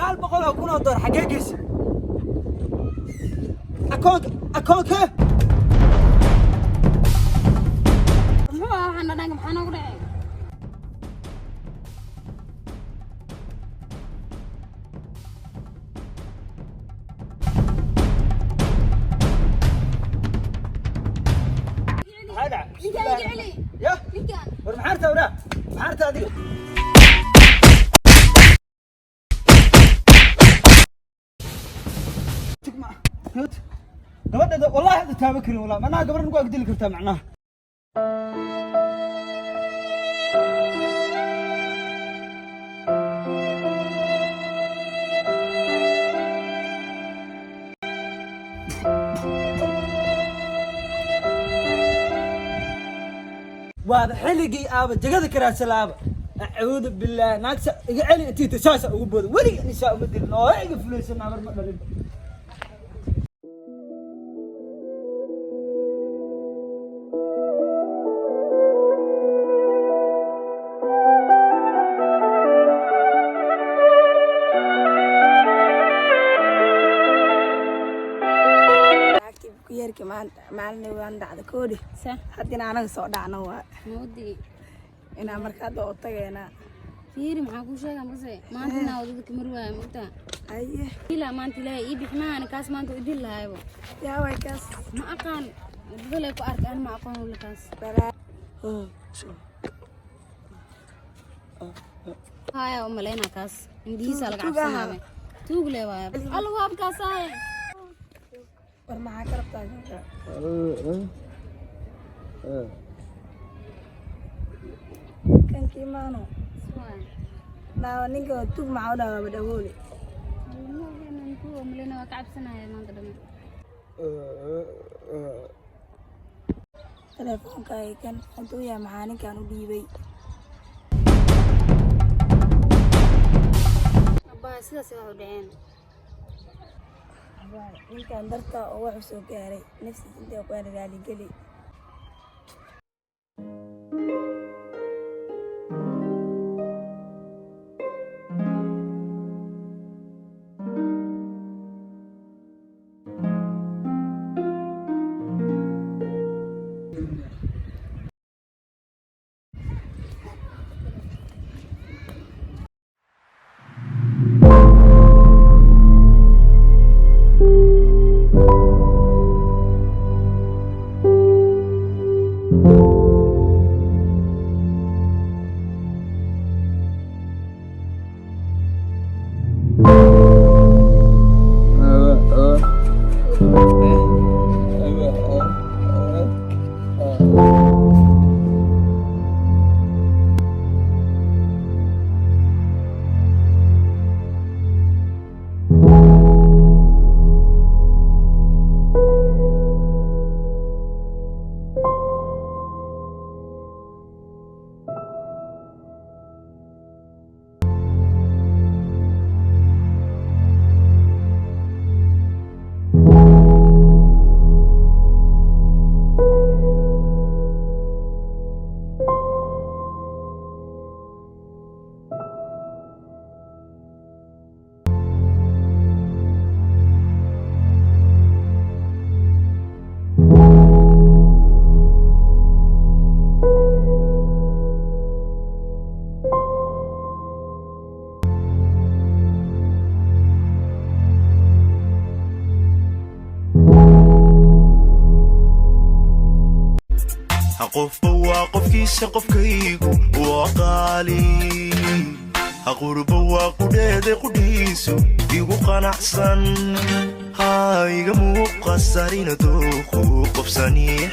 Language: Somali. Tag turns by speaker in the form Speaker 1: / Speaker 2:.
Speaker 1: سقال بقول أكون أدور حقيقي أكونك
Speaker 2: ما أنا نعم أنا ولا
Speaker 1: هذا
Speaker 2: ليك علي
Speaker 1: يا
Speaker 2: ليك
Speaker 1: ورمحارته ولا محارته هذه gabadha wallahi hada taaba karin wallahi manaa gabar nagu agdili kartaa macnaha waad xilligii aaba jagada karaasalaaba a'uudu billaah naagta iga celi intii tasaasa ugu boodo wali insha Allah dir noo iga fulaysan nabar ma dhalin
Speaker 3: yarki maalin waan dhacda koodi hadina anaga soo dhacno waa
Speaker 2: moodi
Speaker 3: ina markaa doo tageena
Speaker 2: fiiri maxaa ku sheegaa marse maanta naa wadada kamar waaya mugta
Speaker 3: aye
Speaker 2: ila maanta ilaahay ii bixmaan kaas maanta u dil lahaybo
Speaker 3: yaa way kaas
Speaker 2: ma aqaan dole ku arkaan ma aqaan wala kaas haya umalena kaas indiisa laga cabsanaa tuug le waaya alla waab kaasay
Speaker 3: war maxaa ka rabtaa kan kiimaano naawa ninka tug maxaa u dhawaaba dhagoole
Speaker 2: umalena waa ka cabsanaya maanta dhammaan
Speaker 3: telefoonka kan intuu yaa maxaa ninkaan u dhiibay
Speaker 2: abaa sidaas waa u dhaceen
Speaker 3: ninkaan darta oo wax soo gaaray nafsiisa intee ku raali gali
Speaker 4: qof waa qofkiisa qofkaygu waa qaali aqurbo waa qudheede qudhiisu igu qanacsan ha iga muuqasarina dooqu qofsaniix